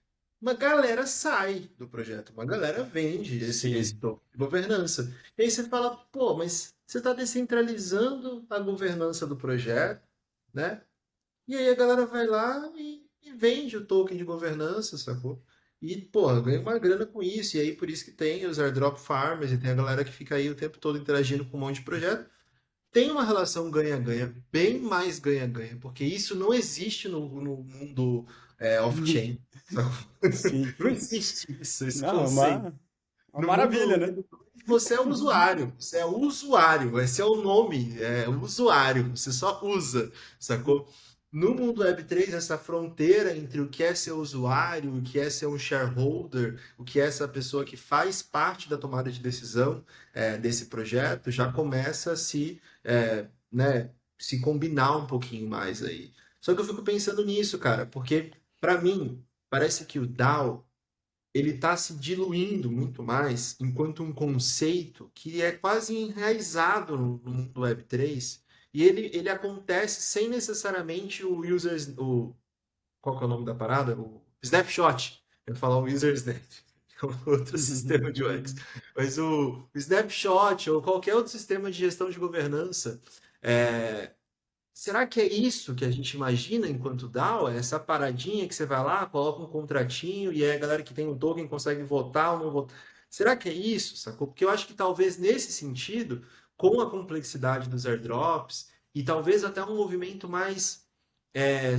uma galera sai do projeto, uma galera vende esse Sim, token de governança. E aí você fala, pô, mas você está descentralizando a governança do projeto, né? E aí a galera vai lá e vende o token de governança, sacou? E, porra, ganha uma grana com isso. E aí por isso que tem os airdrop farmers e tem a galera que fica aí o tempo todo interagindo com um monte de projeto. Tem uma relação ganha-ganha, bem mais ganha-ganha, porque isso não existe no mundo off-chain. Sacou? sim. Não existe isso, esse Não, conceito. uma No maravilha, mundo né? Web2, você é um usuário. Você é o usuário. Esse é o nome. É o usuário. Você só usa, sacou? No mundo Web3, essa fronteira entre o que é ser usuário, o que é ser um shareholder, o que é essa pessoa que faz parte da tomada de decisão desse projeto, já começa a né, se combinar um pouquinho mais aí. Só que eu fico pensando nisso, cara, porque para mim parece que o DAO ele está se diluindo muito mais enquanto um conceito que é quase enraizado no mundo Web3 e ele acontece sem necessariamente qual que é o nome da parada? O snapshot. Eu ia falar o user snap. outro sistema de UX. Mas o Snapshot ou qualquer outro sistema de gestão de governança, é, será que é isso que a gente imagina enquanto DAO? É essa paradinha que você vai lá, coloca um contratinho e aí a galera que tem um token consegue votar ou não votar? Será que é isso, sacou? Porque eu acho que talvez nesse sentido, com a complexidade dos airdrops e talvez até um movimento mais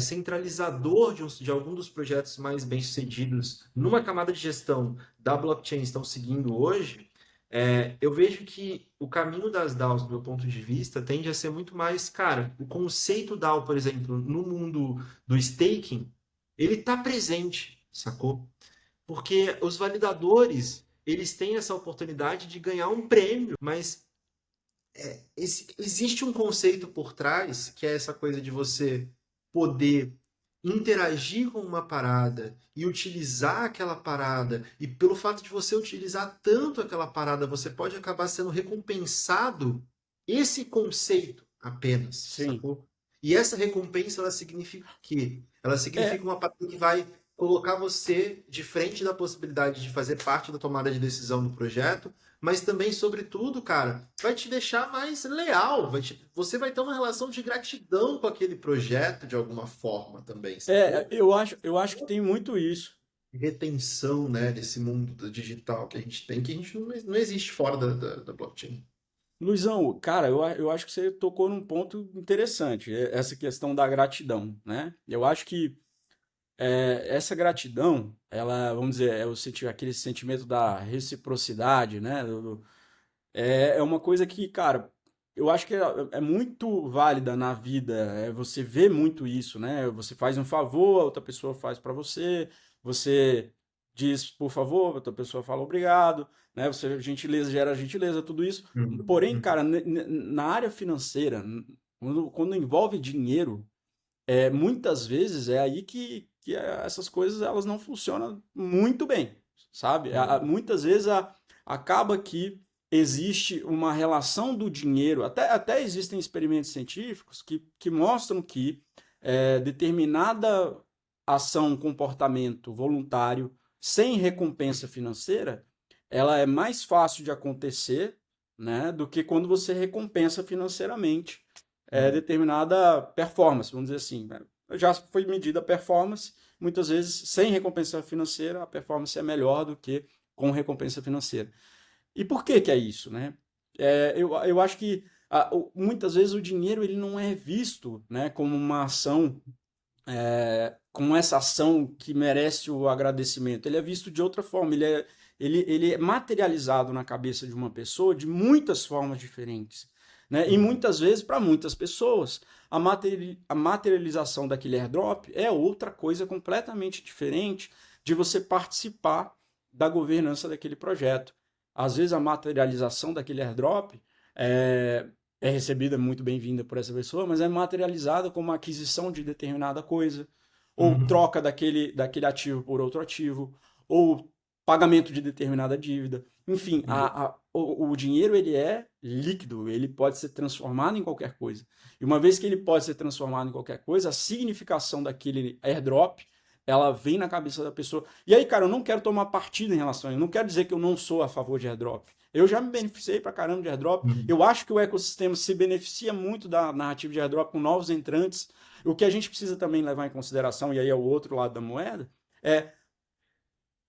centralizador de algum dos projetos mais bem-sucedidos numa camada de gestão da blockchain estão seguindo hoje, eu vejo que o caminho das DAOs, do meu ponto de vista, tende a ser muito mais, cara, o conceito DAO, por exemplo, no mundo do staking, ele está presente, sacou? Porque os validadores, eles têm essa oportunidade de ganhar um prêmio, mas existe um conceito por trás, que é essa coisa de você poder interagir com uma parada e utilizar aquela parada, e pelo fato de você utilizar tanto aquela parada, você pode acabar sendo recompensado esse conceito apenas, Sim. sacou? E essa recompensa, ela significa o quê? Ela significa É, uma parada que vai colocar você de frente da possibilidade de fazer parte da tomada de decisão do projeto, mas também, sobretudo, cara, vai te deixar mais leal, você vai ter uma relação de gratidão com aquele projeto de alguma forma também, sacou? eu acho que tem muito isso. Retenção, né, desse mundo digital que a gente tem, que a gente não existe fora da blockchain. Luizão, cara, eu acho que você tocou num ponto interessante, essa questão da gratidão, né? Eu acho que essa gratidão, ela, vamos dizer, aquele sentimento da reciprocidade, né? É uma coisa que, cara, eu acho que é muito válida na vida. Você vê muito isso, né? Você faz um favor, a outra pessoa faz para você, você diz por favor, a outra pessoa fala obrigado, né? Você, gentileza gera gentileza, tudo isso. Porém, Uhum. cara, na área financeira, quando envolve dinheiro, muitas vezes é aí que essas coisas elas não funcionam muito bem, sabe? Uhum. Muitas vezes acaba que existe uma relação do dinheiro, até existem experimentos científicos que mostram que determinada ação, comportamento voluntário sem recompensa financeira, ela é mais fácil de acontecer, né, do que quando você recompensa financeiramente Uhum. determinada performance, vamos dizer assim. Né? Já foi medida a performance, muitas vezes sem recompensa financeira, a performance é melhor do que com recompensa financeira. E por que que é isso, né? Eu acho que muitas vezes o dinheiro ele não é visto, né, como uma ação, como essa ação que merece o agradecimento. Ele é visto de outra forma, ele é materializado na cabeça de uma pessoa de muitas formas diferentes. Né? E Uhum. muitas vezes, para muitas pessoas, a materialização daquele airdrop é outra coisa completamente diferente de você participar da governança daquele projeto. Às vezes, a materialização daquele airdrop é recebida muito bem-vinda por essa pessoa, mas é materializada como a aquisição de determinada coisa, ou Uhum. troca daquele ativo por outro ativo, ou pagamento de determinada dívida. Enfim, Uhum. o dinheiro ele é líquido, ele pode ser transformado em qualquer coisa. E uma vez que ele pode ser transformado em qualquer coisa, a significação daquele airdrop ela vem na cabeça da pessoa. E aí, cara, eu não quero tomar partido em relação a isso. Não quero dizer que eu não sou a favor de airdrop. Eu já me beneficiei pra caramba de airdrop. Uhum. Eu acho que o ecossistema se beneficia muito da narrativa de airdrop com novos entrantes. O que a gente precisa também levar em consideração, e aí é o outro lado da moeda, é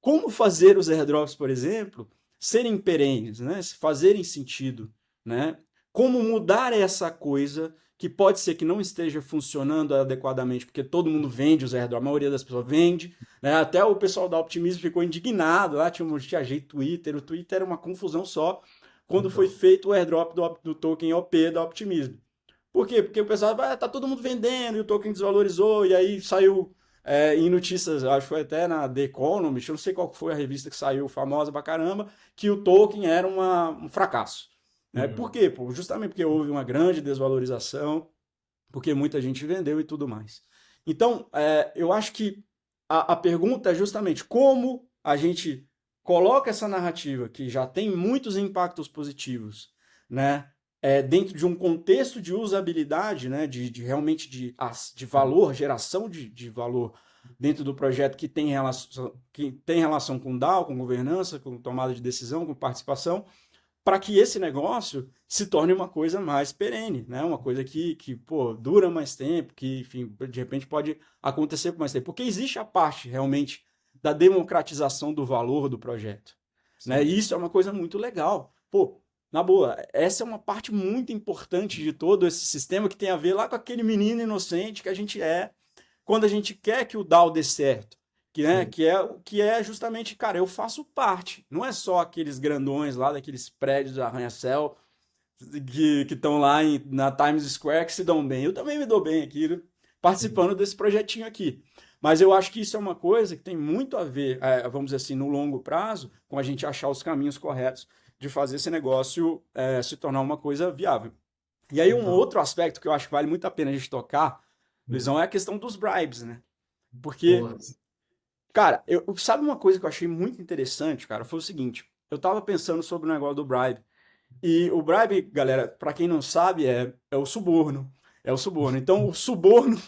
como fazer os airdrops, por exemplo, serem perenes, né? Fazerem sentido, né? Como mudar essa coisa que pode ser que não esteja funcionando adequadamente, porque todo mundo vende os airdrops, a maioria das pessoas vende, né? Até o pessoal da Optimism ficou indignado, lá tinha jeito Twitter, o Twitter era uma confusão só quando foi Então. feito o airdrop do token OP da Optimism. Por quê? Porque o pessoal, tá todo mundo vendendo e o token desvalorizou, e aí saiu em notícias, acho que foi até na The Economist, eu não sei qual foi a revista que saiu, famosa pra caramba, que o token era um fracasso. Né? Por Uhum. quê? Pô, justamente porque houve uma grande desvalorização, porque muita gente vendeu e tudo mais. Então, eu acho que a pergunta é justamente como a gente coloca essa narrativa que já tem muitos impactos positivos, né? Dentro de um contexto de usabilidade, né? De realmente de valor, geração de valor dentro do projeto que tem relação com DAO, com governança, com tomada de decisão, com participação, para que esse negócio se torne uma coisa mais perene, né? Uma coisa que pô, dura mais tempo, que, enfim, de repente pode acontecer por mais tempo. Porque existe a parte, realmente, da democratização do valor do projeto, né? Sim. E isso é uma coisa muito legal. Pô, na boa, essa é uma parte muito importante de todo esse sistema que tem a ver lá com aquele menino inocente que a gente é quando a gente quer que o DAO dê certo, que, né, Sim. que é justamente, cara, eu faço parte. Não é só aqueles grandões lá daqueles prédios arranha-céu que estão lá na Times Square que se dão bem. Eu também me dou bem aqui, né, Sim. participando desse projetinho aqui. Mas eu acho que isso é uma coisa que tem muito a ver, vamos dizer assim, no longo prazo, com a gente achar os caminhos corretos de fazer esse negócio se tornar uma coisa viável. E aí um Total. outro aspecto que eu acho que vale muito a pena a gente tocar, Hum. Luizão, é a questão dos bribes, né? Porque, Porra. cara, sabe uma coisa que eu achei muito interessante, cara? Foi o seguinte: eu tava pensando sobre o negócio do bribe. E o bribe, galera, pra quem não sabe, é o suborno. É o suborno. Então, o suborno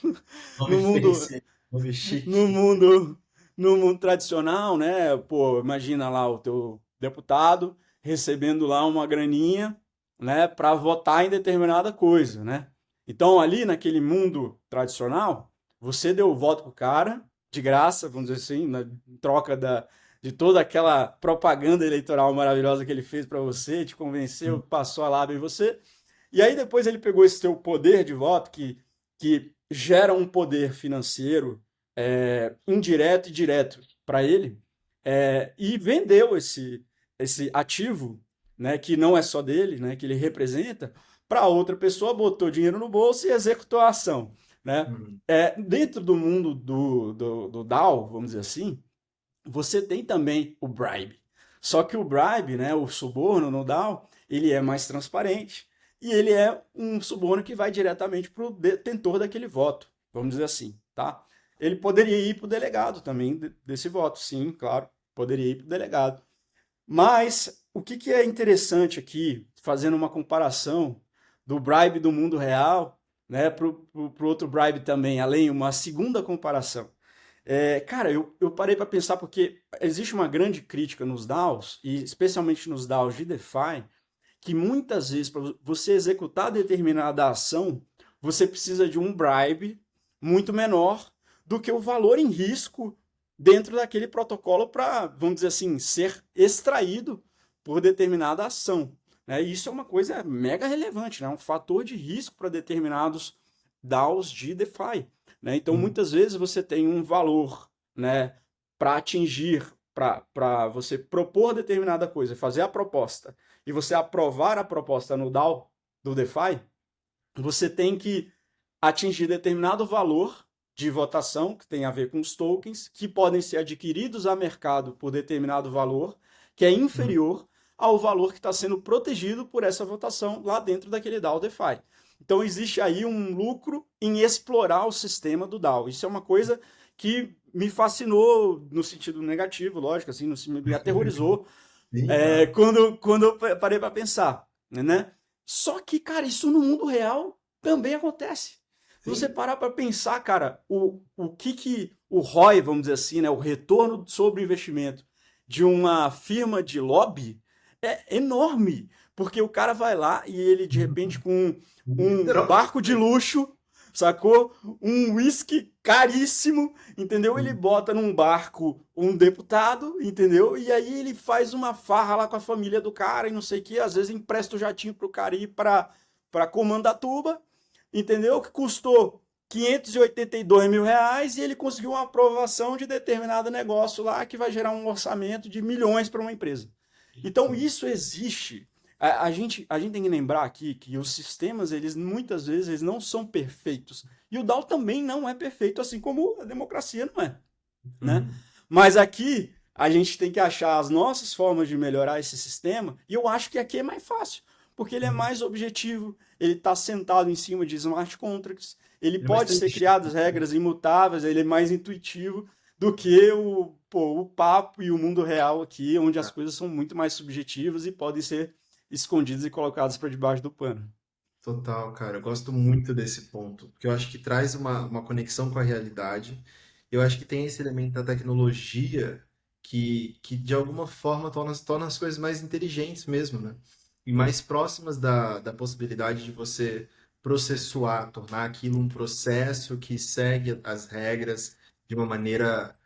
Nome no mundo, fancy, nome no chique. mundo, no mundo tradicional, né? Pô, imagina lá o teu deputado recebendo lá uma graninha, né, para votar em determinada coisa, né? Então, ali naquele mundo tradicional, você deu o voto pro cara de graça, vamos dizer assim, em troca de toda aquela propaganda eleitoral maravilhosa que ele fez para você, te convenceu, Hum. passou a lábia em você. E aí depois ele pegou esse teu poder de voto que gera um poder financeiro indireto e direto para ele, e vendeu esse ativo, né, que não é só dele, né, que ele representa, para outra pessoa, botou dinheiro no bolso e executou a ação. Né? Hum. Dentro do mundo do DAO, vamos dizer assim, você tem também o bribe. Só que o bribe, né, o suborno no DAO, ele é mais transparente e ele é um suborno que vai diretamente para o detentor daquele voto, vamos dizer assim, tá? Ele poderia ir para o delegado também desse voto, sim, claro, poderia ir para o delegado. Mas o que é interessante aqui, fazendo uma comparação do bribe do mundo real, né, para o outro bribe também, além, uma segunda comparação. Cara, eu parei para pensar porque existe uma grande crítica nos DAOs, e especialmente nos DAOs de DeFi, que muitas vezes, para você executar determinada ação, você precisa de um bribe muito menor do que o valor em risco dentro daquele protocolo para, vamos dizer assim, ser extraído por determinada ação. Né? E isso é uma coisa mega relevante, né? Um fator de risco para determinados DAOs de DeFi. Né? Então, Hum. muitas vezes você tem um valor, né, para atingir, para você propor determinada coisa, fazer a proposta, e você aprovar a proposta no DAO do DeFi, você tem que atingir determinado valor de votação, que tem a ver com os tokens, que podem ser adquiridos a mercado por determinado valor, que é Hum. inferior ao valor que está sendo protegido por essa votação lá dentro daquele DAO DeFi. Então existe aí um lucro em explorar o sistema do DAO. Isso é uma coisa que me fascinou no sentido negativo, lógico, assim, me aterrorizou Sim, claro. quando eu parei para pensar, né? Só que, cara, isso no mundo real também acontece. Se você Sim. parar para pensar, cara, o que o ROI, vamos dizer assim, né, o retorno sobre o investimento de uma firma de lobby é enorme, porque o cara vai lá e ele de repente com um barco de Literalmente. luxo, sacou? Um whisky caríssimo, entendeu? Ele Sim. bota num barco um deputado, entendeu? E aí ele faz uma farra lá com a família do cara e não sei o que, às vezes empresta o jatinho pro cara ir para Comandatuba, entendeu? Que custou 582 mil reais e ele conseguiu uma aprovação de determinado negócio lá que vai gerar um orçamento de milhões para uma empresa. Então Sim. isso existe. A gente tem que lembrar aqui que os sistemas, eles muitas vezes eles não são perfeitos. E o DAO também não é perfeito, assim como a democracia não é, né? Uhum. Mas aqui a gente tem que achar as nossas formas de melhorar esse sistema, e eu acho que aqui é mais fácil, porque ele é Uhum. mais objetivo, ele está sentado em cima de smart contracts, ele Ele é mais pode ser tangível, criado né? regras imutáveis, ele é mais intuitivo do que o papo e o mundo real aqui, onde as coisas são muito mais subjetivas e podem ser escondidas e colocadas para debaixo do pano. Total, cara. Eu gosto muito desse ponto, porque eu acho que traz uma conexão com a realidade eu acho que tem esse elemento da tecnologia que de alguma forma torna as coisas mais inteligentes mesmo, né? E mais próximas da possibilidade de você processuar, tornar aquilo um processo que segue as regras de uma maneira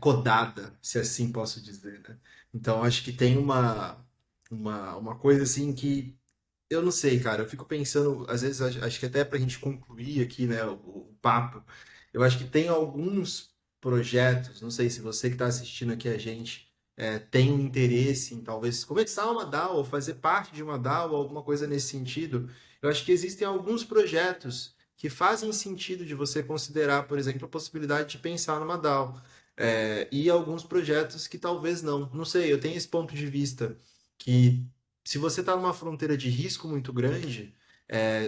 codada, se assim posso dizer, né? Então, acho que tem uma coisa assim que eu não sei, cara. Eu fico pensando, às vezes, acho que até para a gente concluir aqui, né, o papo, eu acho que tem alguns projetos, não sei se você que está assistindo aqui a gente tem um interesse em talvez começar uma DAO ou fazer parte de uma DAO ou alguma coisa nesse sentido. Eu acho que existem alguns projetos que fazem sentido de você considerar, por exemplo, a possibilidade de pensar numa DAO. E alguns projetos que talvez não. Não sei, eu tenho esse ponto de vista que se você está numa fronteira de risco muito grande,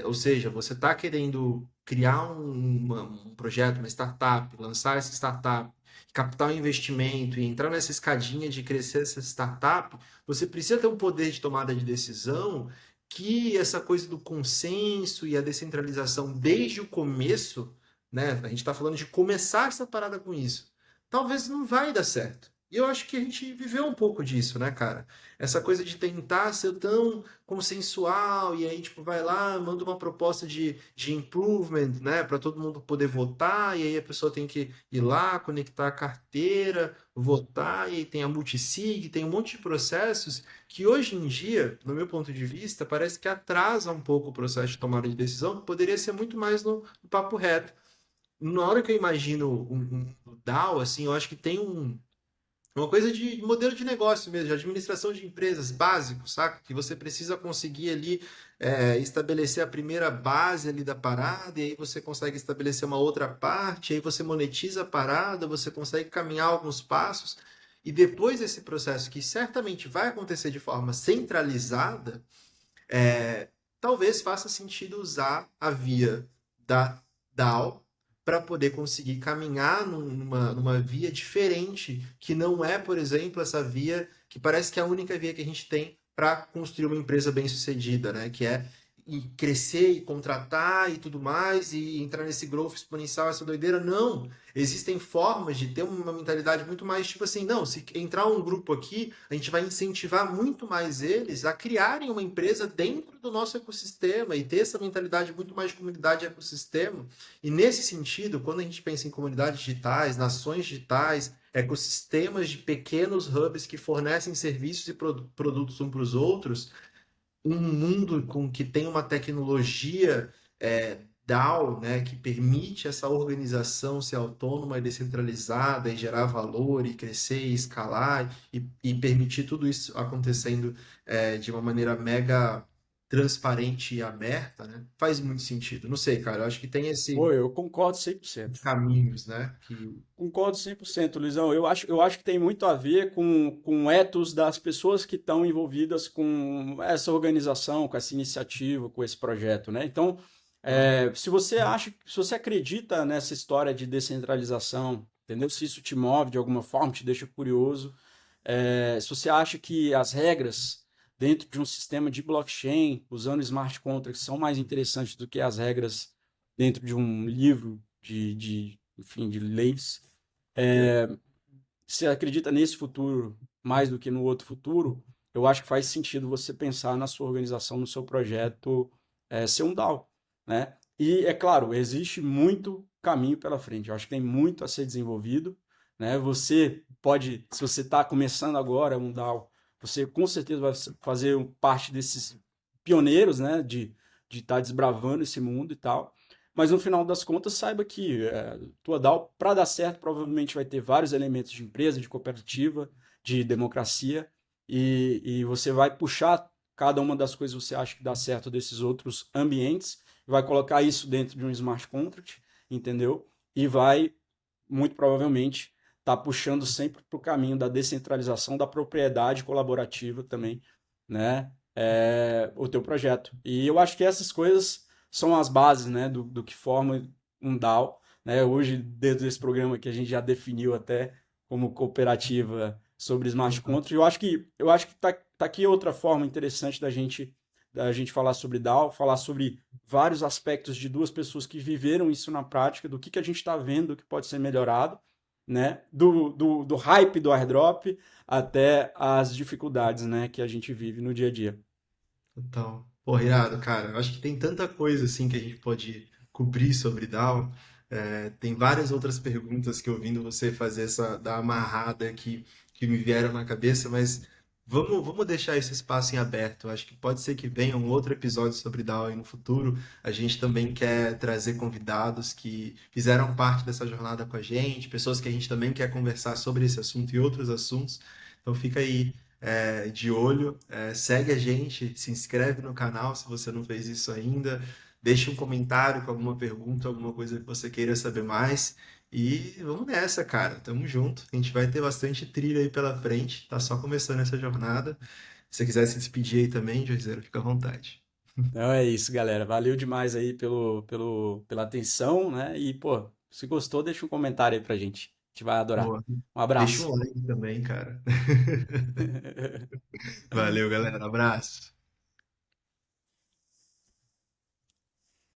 ou seja, você está querendo criar um projeto, uma startup, lançar essa startup, captar um investimento e entrar nessa escadinha de crescer essa startup, você precisa ter um poder de tomada de decisão que essa coisa do consenso e a descentralização desde o começo, né? A gente está falando de começar essa parada com isso. Talvez não vai dar certo. E eu acho que a gente viveu um pouco disso, né, cara? Essa coisa de tentar ser tão consensual e aí, tipo, vai lá, manda uma proposta de improvement, né, para todo mundo poder votar, e aí a pessoa tem que ir lá, conectar a carteira, votar, e aí tem a multisig, tem um monte de processos que hoje em dia, no meu ponto de vista, parece que atrasa um pouco o processo de tomada de decisão, que poderia ser muito mais no papo reto. Na hora que eu imagino um DAO, assim, eu acho que tem uma coisa de modelo de negócio mesmo, de administração de empresas básico, saca? Que você precisa conseguir ali estabelecer a primeira base ali da parada, e aí você consegue estabelecer uma outra parte, aí você monetiza a parada, você consegue caminhar alguns passos, e depois desse processo, que certamente vai acontecer de forma centralizada, é, talvez faça sentido usar a via da DAO para poder conseguir caminhar numa via diferente, que não é, por exemplo, essa via que parece que é a única via que a gente tem para construir uma empresa bem-sucedida, né? Que é crescer e contratar e tudo mais, e entrar nesse growth exponencial, essa doideira. Não! Existem formas de ter uma mentalidade muito mais tipo assim, não, se entrar um grupo aqui, a gente vai incentivar muito mais eles a criarem uma empresa dentro do nosso ecossistema e ter essa mentalidade muito mais de comunidade e ecossistema. E nesse sentido, quando a gente pensa em comunidades digitais, nações digitais, ecossistemas de pequenos hubs que fornecem serviços e produtos uns para os outros, um mundo com que tem uma tecnologia DAO, né, que permite essa organização ser autônoma e descentralizada e gerar valor e crescer e escalar e permitir tudo isso acontecendo de uma maneira mega transparente e aberta, né, faz muito sentido. Não sei, cara, eu acho que tem Pô, eu concordo 100%. caminhos, né, que Concordo 100%, Luizão. Eu acho que tem muito a ver com o ethos das pessoas que estão envolvidas com essa organização, com essa iniciativa, com esse projeto, né? Então, se você acredita nessa história de descentralização, entendeu? Se isso te move de alguma forma, te deixa curioso, se você acha que as regras dentro de um sistema de blockchain, usando smart contracts, são mais interessantes do que as regras dentro de um livro enfim, de leis, você acredita nesse futuro mais do que no outro futuro, eu acho que faz sentido você pensar na sua organização, no seu projeto, ser um DAO, né? E, é claro, existe muito caminho pela frente. Eu acho que tem muito a ser desenvolvido, né? Você pode, se você está começando agora um DAO, você com certeza vai fazer parte desses pioneiros, né? De estar desbravando esse mundo e tal. Mas no final das contas, saiba que tua DAO, para dar certo, provavelmente vai ter vários elementos de empresa, de cooperativa, de democracia, e você vai puxar cada uma das coisas que você acha que dá certo desses outros ambientes, vai colocar isso dentro de um smart contract, entendeu? E vai, muito provavelmente, estar puxando sempre para o caminho da descentralização, da propriedade colaborativa também, né? O teu projeto. E eu acho que essas coisas são as bases, né, do que forma um DAO, né? Hoje, dentro desse programa que a gente já definiu até como cooperativa sobre smart contracts, eu acho que tá aqui outra forma interessante da gente da gente falar sobre DAO, falar sobre vários aspectos de duas pessoas que viveram isso na prática, do que a gente está vendo que pode ser melhorado, né? Do hype do airdrop até as dificuldades, né, que a gente vive no dia a dia. Então, pô, irado, cara. Eu acho que tem tanta coisa assim que a gente pode cobrir sobre DAO. Tem várias outras perguntas que ouvindo você fazer essa da amarrada que me vieram na cabeça, mas vamos deixar esse espaço em aberto. Eu acho que pode ser que venha um outro episódio sobre DAO aí no futuro. A gente também quer trazer convidados que fizeram parte dessa jornada com a gente, pessoas que a gente também quer conversar sobre esse assunto e outros assuntos. Então fica aí de olho, segue a gente, se inscreve no canal se você não fez isso ainda, deixa um comentário com alguma pergunta, alguma coisa que você queira saber mais. E vamos nessa, cara. Tamo junto. A gente vai ter bastante trilha aí pela frente. Tá só começando essa jornada. Se você quiser se despedir aí também, Joizeiro, fica à vontade. Então é isso, galera. Valeu demais aí pela atenção, né? E, pô, se gostou, deixa um comentário aí pra gente. A gente vai adorar. Boa. Um Deixa abraço. um like também, cara. Valeu, galera. Abraço.